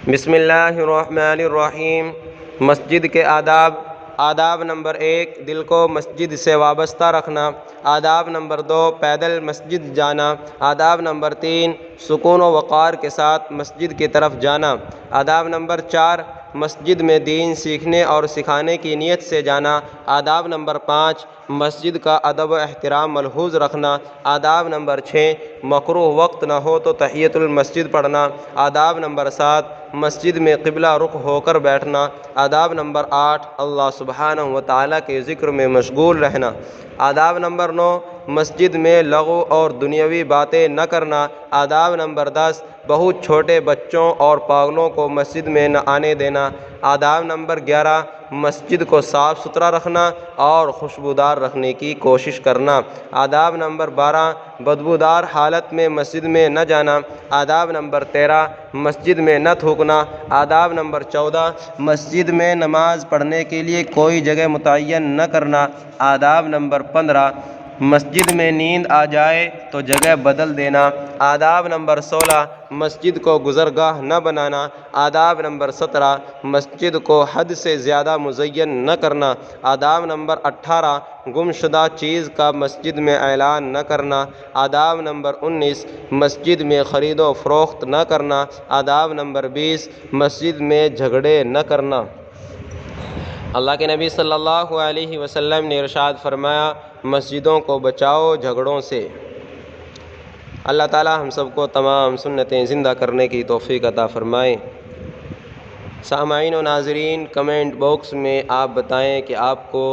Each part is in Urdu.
بسم اللہ الرحمن الرحیم۔ مسجد کے آداب نمبر 1، دل کو مسجد سے وابستہ رکھنا۔ آداب نمبر 2، پیدل مسجد جانا۔ آداب نمبر 3، سکون و وقار کے ساتھ مسجد کی طرف جانا۔ آداب نمبر 4، مسجد میں دین سیکھنے اور سکھانے کی نیت سے جانا۔ آداب نمبر 5، مسجد کا ادب و احترام ملحوظ رکھنا۔ آداب نمبر 6، مکروہ وقت نہ ہو تو تحیۃ المسجد پڑھنا۔ آداب نمبر 7، مسجد میں قبلہ رخ ہو کر بیٹھنا۔ آداب نمبر 8، اللہ سبحانہ و تعالیٰ کے ذکر میں مشغول رہنا۔ آداب نمبر 9، مسجد میں لغو اور دنیاوی باتیں نہ کرنا۔ آداب نمبر 10، بہت چھوٹے بچوں اور پاگلوں کو مسجد میں نہ آنے دینا۔ آداب نمبر 11، مسجد کو صاف ستھرا رکھنا اور خوشبودار رکھنے کی کوشش کرنا۔ آداب نمبر 12، بدبودار حالت میں مسجد میں نہ جانا۔ آداب نمبر 13، مسجد میں نہ تھوکنا۔ آداب نمبر 14، مسجد میں نماز پڑھنے کے لیے کوئی جگہ متعین نہ کرنا۔ آداب نمبر 15، مسجد میں نیند آ جائے تو جگہ بدل دینا۔ آداب نمبر 16، مسجد کو گزرگاہ نہ بنانا۔ آداب نمبر 17، مسجد کو حد سے زیادہ مزین نہ کرنا۔ آداب نمبر 18، گمشدہ چیز کا مسجد میں اعلان نہ کرنا۔ آداب نمبر 19، مسجد میں خرید و فروخت نہ کرنا۔ آداب نمبر 20، مسجد میں جھگڑے نہ کرنا۔ اللہ کے نبی صلی اللہ علیہ وسلم نے ارشاد فرمایا، مسجدوں کو بچاؤ جھگڑوں سے۔ اللہ تعالی ہم سب کو تمام سنتیں زندہ کرنے کی توفیق عطا فرمائیں۔ سامعین و ناظرین، کمنٹ باکس میں آپ بتائیں کہ آپ کو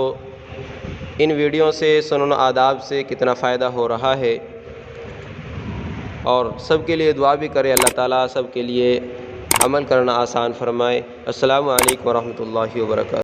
ان ویڈیو سے سنن و آداب سے کتنا فائدہ ہو رہا ہے، اور سب کے لیے دعا بھی کریں اللہ تعالیٰ سب کے لیے عمل کرنا آسان فرمائے۔ السلام علیکم ورحمۃ اللہ وبرکاتہ۔